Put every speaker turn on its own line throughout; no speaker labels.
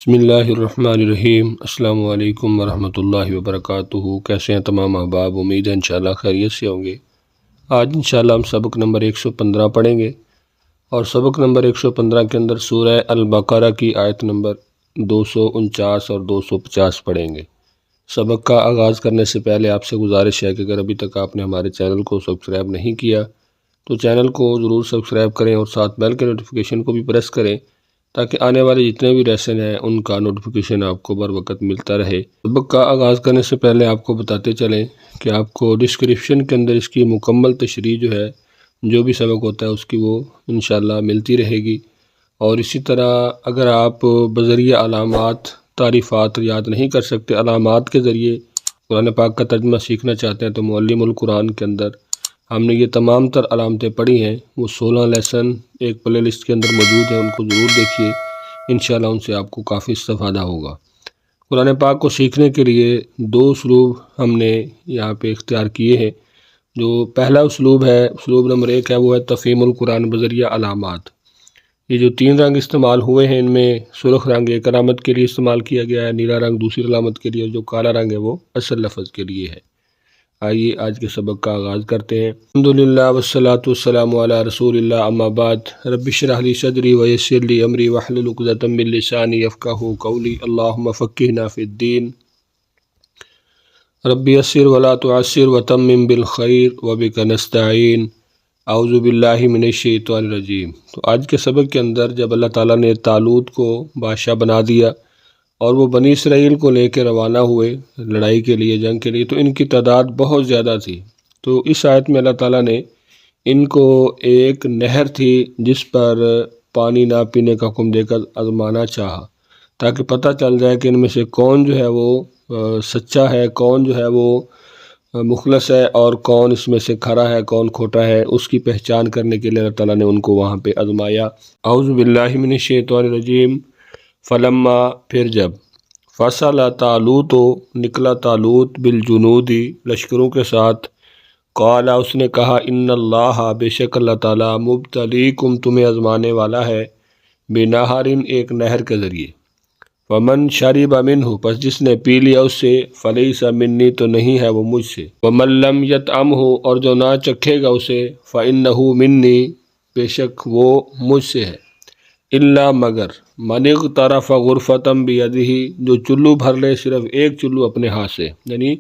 بسم اللہ الرحمن الرحیم۔ السلام علیکم ورحمۃ اللہ وبرکاتہ۔ کیسے ہیں تمام احباب؟ امید ہے انشاءاللہ خیریت سے ہوں گے۔ آج انشاءاللہ ہم سبق نمبر 115 پڑھیں گے، اور سبق نمبر 115 کے اندر سورہ البقرہ کی آیت نمبر 249 اور 250 پڑھیں گے۔ سبق کا آغاز کرنے سے پہلے آپ سے گزارش ہے کہ اگر ابھی تک آپ نے ہمارے چینل کو سبسکرائب نہیں کیا تو چینل کو ضرور سبسکرائب کریں، اور ساتھ بیل کے نوٹیفیکیشن کو بھی پریس کریں تاکہ آنے والے جتنے بھی لیسن ہیں ان کا نوٹیفیکیشن آپ کو بر وقت ملتا رہے۔ سبق کا آغاز کرنے سے پہلے آپ کو بتاتے چلیں کہ آپ کو ڈسکرپشن کے اندر اس کی مکمل تشریح جو ہے، جو بھی سبق ہوتا ہے اس کی، وہ انشاءاللہ ملتی رہے گی۔ اور اسی طرح اگر آپ بذریعہ علامات تعریفات یاد نہیں کر سکتے، علامات کے ذریعے قرآن پاک کا ترجمہ سیکھنا چاہتے ہیں، تو معلم القرآن کے اندر ہم نے یہ تمام تر علامتیں پڑھی ہیں، وہ 16 لیسن ایک پلے لسٹ کے اندر موجود ہیں، ان کو ضرور دیکھیے، انشاءاللہ ان سے آپ کو کافی استفادہ ہوگا۔ قرآن پاک کو سیکھنے کے لیے 2 اسلوب ہم نے یہاں پہ اختیار کیے ہیں۔ جو پہلا اسلوب ہے، اسلوب نمبر 1 ہے، وہ ہے تفہیم القرآن بذریعہ علامات۔ یہ جو 3 رنگ استعمال ہوئے ہیں، ان میں سرخ رنگ ایک علامت کے لیے استعمال کیا گیا ہے، نیلا رنگ دوسری علامت کے لیے، اور جو کالا رنگ ہے وہ اصل لفظ کے لیے ہے۔ آئیے آج کے سبق کا آغاز کرتے ہیں۔ الحمدللہ والصلاۃ والسلام علی رسول اللہ، اما بعد، رب اشرح لی صدری ویسر لی امری واحلل عقدۃ من لسانی یفقہوا قولی، اللہم فقہنا فی الدین، رب یسر ولا تعسر وتمم بالخیر وبک نستعین، اعوذ باللہ من الشیطان الرجیم۔ تو آج کے سبق کے اندر جب اللہ تعالیٰ نے طالوت کو بادشاہ بنا دیا اور وہ بنی اسرائیل کو لے کے روانہ ہوئے لڑائی کے لیے، جنگ کے لیے، تو ان کی تعداد بہت زیادہ تھی۔ تو اس آیت میں اللہ تعالیٰ نے ان کو ایک نہر تھی جس پر پانی نہ پینے کا حکم دے کر آزمانا چاہا، تاکہ پتہ چل جائے کہ ان میں سے کون جو ہے وہ سچا ہے، کون جو ہے وہ مخلص ہے، اور کون اس میں سے کھرا ہے، کون کھوٹا ہے۔ اس کی پہچان کرنے کے لیے اللہ تعالیٰ نے ان کو وہاں پہ آزمایا۔ اعوذ باللہ من الشیطان الرجیم۔ فلما، پھر جب، فصل طالوت، نکلا طالوت، بالجنودی، لشکروں کے ساتھ، قال، اس نے کہا، ان اللہ، بے شک اللہ تعالیٰ، مبتلیکم، تمہیں آزمانے والا ہے، بنہر، ایک نہر کے ذریعے، ومن شرب منہ، پس جس نے پی لیا اس سے، فلیس منی، تو نہیں ہے وہ مجھ سے، ومن لم یطعمہ، اور جو نہ چکھے گا اسے، فانہ منی، بے شک وہ مجھ سے ہے، الا، مگر، من اغترف غرفۃ بیدہ، جو چلو بھر لے صرف ایک چلو اپنے ہاتھ سے، یعنی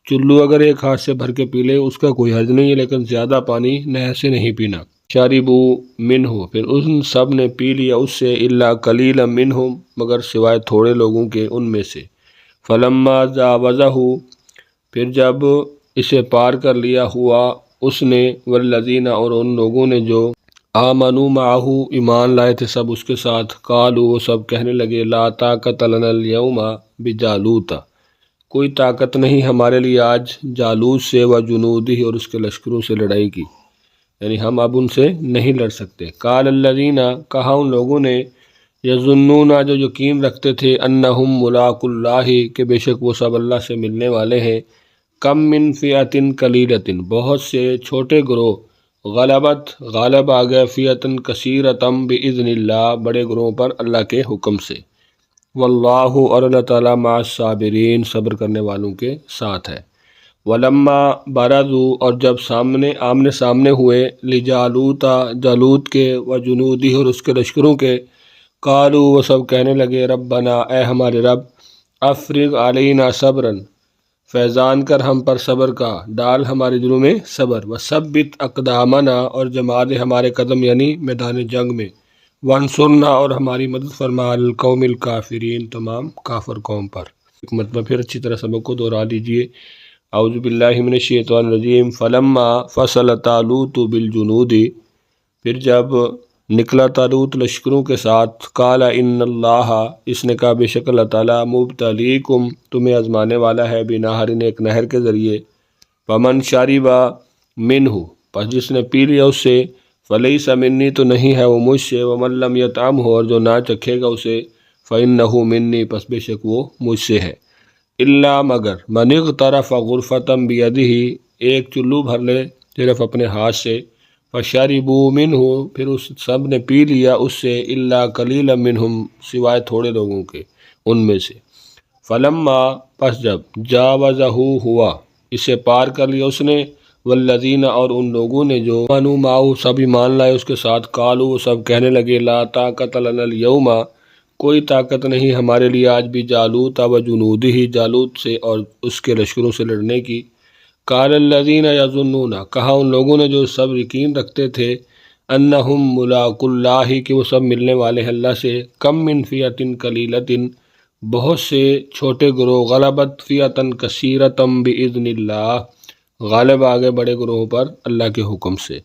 چلو اگر ایک ہاتھ سے بھر کے پی لے اس کا کوئی حرج نہیں ہے، لیکن زیادہ پانی نہر سے نہیں پینا۔ شاربوا منہ، پھر ان سب نے پی لیا اس سے، الا قلیلا منہم، مگر سوائے تھوڑے لوگوں کے ان میں سے، فلما جاوزہ، پھر جب اسے پار کر لیا ہوا اس نے، والذین، اور ان لوگوں نے جو آمنوا معہ، ایمان لائے تھے سب اس کے ساتھ، قالوا، وہ سب کہنے لگے، لا طاقت لنا اليوم بجالوت، کوئی طاقت نہیں ہمارے لیے آج جالوت سے، وجنودہ، اور اس کے لشکروں سے لڑائی کی، یعنی ہم اب ان سے نہیں لڑ سکتے۔ قال الذین، کہا ان لوگوں نے، یظنون، جو یقین رکھتے تھے، انہم ملاقو اللہ، کہ بے شک وہ سب اللہ سے ملنے والے ہیں، کم من فئۃ قلیلۃ، بہت سے چھوٹے گروہ، غلبت، غالب آ گئے، فئۃ کثیرۃ باذن اللہ، بڑے گروہوں پر اللہ کے حکم سے، واللہ، اور اللہ تعالیٰ، مع الصابرین، صبر کرنے والوں کے ساتھ ہے۔ ولما برزوا، اور جب آمنے سامنے ہوئے، لجالوت، جالوت کے، وجنودہ، اور اس کے لشکروں کے، قالوا، وہ سب کہنے لگے، ربنا، اے ہمارے رب، افرغ علینا صبرا، فیضان کر ہم پر صبر کا، ڈال ہمارے دلوں میں صبر، وثبت اقدامنا، اور جما دے ہمارے قدم، یعنی میدان جنگ میں، وانصرنا، اور ہماری مدد فرما، القوم الکافرین، تمام کافر قوم پر۔ ایک مرتبہ پھر اچھی طرح سبق کو دہرا لیجئے۔ اعوذ باللہ من الشیطان الرجیم۔ فلما فصل طالوت بالجنود، پھر جب نکلا طالوت لشکروں کے ساتھ، قال ان اللہ، اس نے کہا بے شک اللہ تعالیٰ، مبتلیکم، تمہیں آزمانے والا ہے، بنہر، ایک نہر کے ذریعے، فمن شرب منہ، پس جس نے پی لیا اس سے، فلیس منی، تو نہیں ہے وہ مجھ سے، ومن لم یطعمہ، اور جو نہ چکھے گا اسے، فانہ منی، پس بے شک وہ مجھ سے ہے، الا، مگر، من اغترف غرفۃ بیدہ، ایک چلو بھر لے صرف اپنے ہاتھ سے، فشربوا منہ، پھر اس سب نے پی لیا اس سے، الا قلیلا منہم، سوائے تھوڑے لوگوں کے، ان میں سے۔ فلما پس جب جاوزہ ہوا اسے پار کر لیا اس نے، والذین اور ان لوگوں نے جو آمنوا معہ سب ایمان لائے اس کے ساتھ، قالوا وہ سب کہنے لگے لا طاقت لنا اليوم کوئی طاقت نہیں ہمارے لیے آج بھی جالوت و جنودہ جالوت سے اور اس کے لشکروں سے لڑنے کی۔ قال الذین یظنون کہا ان لوگوں نے جو سب یقین رکھتے تھے، انہم ملاقو اللہ کہ وہ سب ملنے والے ہیں اللہ سے، کم من فیۃ قلیلۃ بہت سے چھوٹے گروہ، غلبت فیۃ کثیرۃ باذن اللہ غالب آگے بڑے گروہوں پر اللہ کے حکم سے،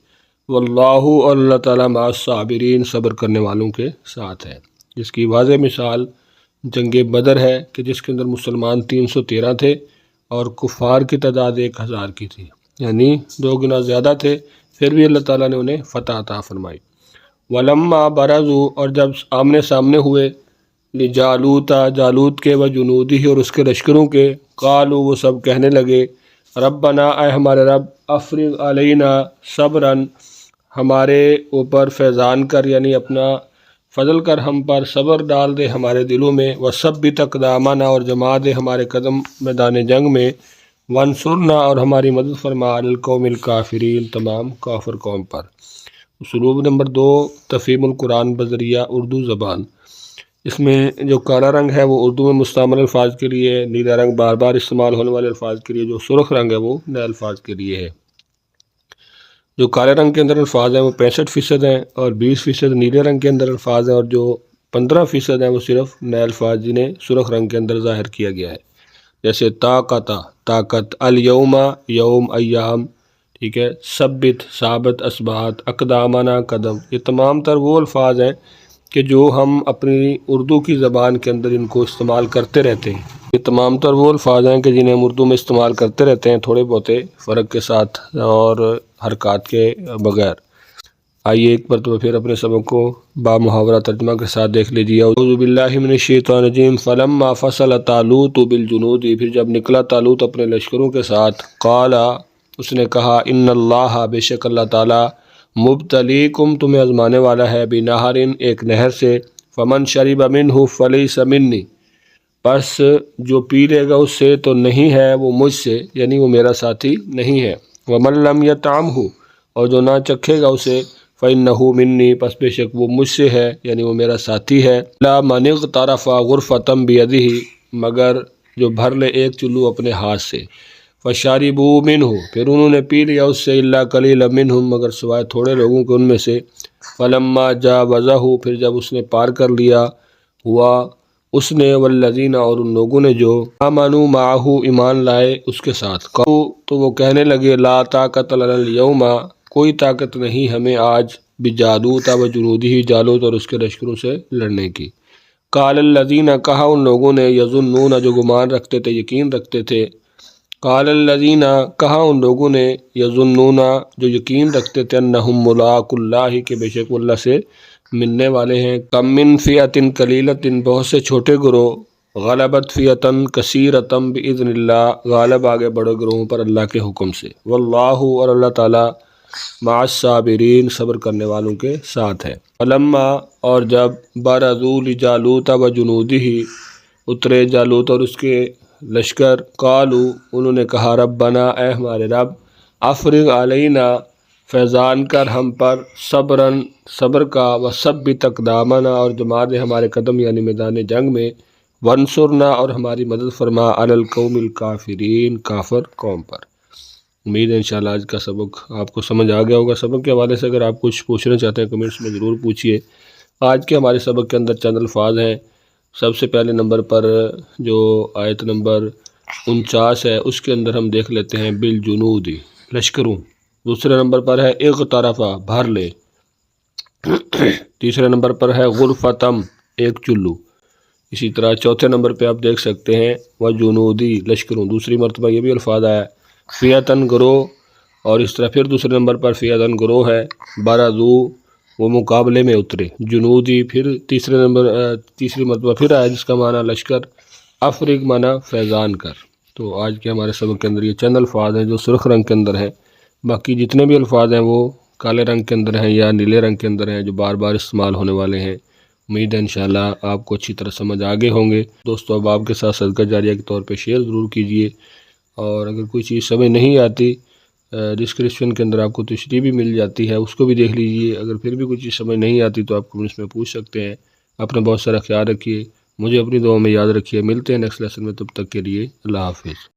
واللہ اور اللہ تعالیٰ مع الصابرین صبر کرنے والوں کے ساتھ ہے۔ جس کی واضح مثال جنگ بدر ہے کہ جس کے اندر مسلمان 313 تھے اور کفار کی تعداد 1000 کی تھی، یعنی 2 گنا زیادہ تھے، پھر بھی اللہ تعالیٰ نے انہیں فتح عطا فرمائی۔ ولما برزوا اور جب آمنے سامنے ہوئے، لجالوت جالوت کے و جنودہ اور اس کے لشکروں کے، قالوا وہ سب کہنے لگے ربنا اے ہمارے رب، افرغ علینا صبراً ہمارے اوپر فیضان کر، یعنی اپنا فضل کر ہم پر، صبر ڈال دے ہمارے دلوں میں، وثبت اقدامنا اور جما دے ہمارے قدم میدان جنگ میں، وانصرنا اور ہماری مدد فرما علی القوم الکافرین تمام کافر قوم پر۔ اسلوب نمبر 2 تفہیم القرآن بذریعہ اردو زبان۔ اس میں جو کالا رنگ ہے وہ اردو میں مستعمل الفاظ کے لیے ہے، نیلا رنگ بار بار استعمال ہونے والے الفاظ کے لیے، جو سرخ رنگ ہے وہ نئے الفاظ کے لیے ہے۔ جو کالے رنگ کے اندر الفاظ ہیں وہ 65% ہیں اور 20% نیلے رنگ کے اندر الفاظ ہیں، اور جو 15% ہیں وہ صرف نئے الفاظ جنہیں سرخ رنگ کے اندر ظاہر کیا گیا ہے، جیسے طاقت طاقت، الیوم یوم ایام، ٹھیک ہے، ثبت ثابت، اسبات، اقدامنا قدم، یہ تمام تر وہ الفاظ ہیں کہ جو ہم اپنی اردو کی زبان کے اندر ان کو استعمال کرتے رہتے ہیں۔ یہ تمام تر وہ الفاظ ہیں کہ جنہیں ہم اردو میں استعمال کرتے رہتے ہیں، تھوڑے بہتے فرق کے ساتھ اور حرکات کے بغیر۔ آئیے ایک مرتبہ پھر اپنے سبق کو با محاورہ ترجمہ کے ساتھ دیکھ لیجیے۔ اعوذ باللہ من الشیطان الرجیم۔ فلما فصل طالوت بالجنود پھر جب نکلا طالوت اپنے لشکروں کے ساتھ، قال اس نے کہا ان اللہ بے شک اللہ تعالیٰ، مبتلیکم تمہیں آزمانے والا ہے، بنہر ایک نہر سے، فمن شرب منہ فلیس منی پس جو پی لے گا اس سے تو نہیں ہے وہ مجھ سے، یعنی وہ میرا ساتھی نہیں ہے، ومن لم یطعمہ اور جو نہ چکھے گا اسے، فإنہ منی پس بے شک وہ مجھ سے ہے، یعنی وہ میرا ساتھی ہے، لا من اغترف غرفۃ بیدہ مگر جو بھر لے ایک چلو اپنے ہاتھ سے، فشربوا منہ پھر انہوں نے پی لیا اس سے، الا قلیلا منہم مگر سوائے تھوڑے لوگوں کے ان میں سے، فلما جاوزہ پھر جب اس نے پار کر لیا ہوا اس نے، والذین اور ان لوگوں نے جو آمنوا معہ ایمان لائے اس کے ساتھ، تو وہ کہنے لگے لا طاقت لنا اليوم کوئی طاقت نہیں ہمیں آج، بجالوت و جنودہ جالوت اور اس کے لشکروں سے لڑنے کی۔ قال الذین کہا ان لوگوں نے، یظنون جو گمان رکھتے تھے یقین رکھتے تھے، قال الذین کہا ان لوگوں نے، یظنون جو یقین رکھتے تھے، انہم ملاقو اللہ کہ بے شک وہ اللہ سے ملنے والے ہیں، کم من فیۃ قلیلۃ بہت سے چھوٹے گروہ، غلبت فیۃ کثیرۃ باذن اللہ غالب آگے بڑے گروہوں پر اللہ کے حکم سے، واللہ اور اللہ تعالیٰ مع الصابرین صبر کرنے والوں کے ساتھ ہے۔ فلما اور جب برزوا لجالوت و جنودہ اترے جالوت اور اس کے لشکر، قالوا انہوں نے کہا ربنا اے ہمارے رب، افرغ علینا فیضان کر ہم پر، صبراً صبر کا، وثبت اقدامنا اور جما دے ہمارے قدم یعنی میدان جنگ میں، وانصرنا اور ہماری مدد فرما علی القوم الکافرین کافر قوم پر۔ امید ہے انشاءاللہ آج کا سبق آپ کو سمجھ آ گیا ہوگا۔ سبق کے حوالے سے اگر آپ کچھ پوچھنا چاہتے ہیں کمنٹس میں ضرور پوچھیے۔ آج کے ہمارے سبق کے اندر چند الفاظ ہیں۔ سب سے پہلے نمبر پر جو آیت نمبر 49 ہے اس کے اندر ہم دیکھ لیتے ہیں بالجنود لشکروں، دوسرے نمبر پر ہے اغترفا بھر لے، تیسرے نمبر پر ہے غرفتم ایک چلو، اسی طرح چوتھے نمبر پہ آپ دیکھ سکتے ہیں وجنودی لشکروں، دوسری مرتبہ یہ بھی الفاظ آیا فیتن گروہ، اور اس طرح پھر دوسرے نمبر پر فیتن گروہ ہے، برزو وہ مقابلے میں اترے، جنودی پھر تیسری مرتبہ پھر آیا جس کا معنی لشکر، افرغ معنی فیضان کر۔ تو آج کے ہمارے سبق کے اندر یہ چند الفاظ ہیں جو سرخ رنگ کے اندر ہیں، باقی جتنے بھی الفاظ ہیں وہ کالے رنگ کے اندر ہیں یا نیلے رنگ کے اندر ہیں جو بار بار استعمال ہونے والے ہیں، امید ہے انشاءاللہ آپ کو اچھی طرح سمجھ آگے ہوں گے۔ دوستو اب آپ کے ساتھ صدقہ جاریہ کے طور پہ شیئر ضرور کیجئے، اور اگر کوئی چیز سمجھ نہیں آتی ڈسکرپشن کے اندر آپ کو تشریح بھی مل جاتی ہے، اس کو بھی دیکھ لیجئے۔ اگر پھر بھی کوئی چیز سمجھ نہیں آتی تو آپ کمنٹس میں پوچھ سکتے ہیں۔ اپنا بہت سارا خیال رکھیے، مجھے اپنی دعاؤں میں یاد رکھیے۔ ملتے ہیں نیکسٹ لیسن میں، تب تک کے لیے اللہ حافظ۔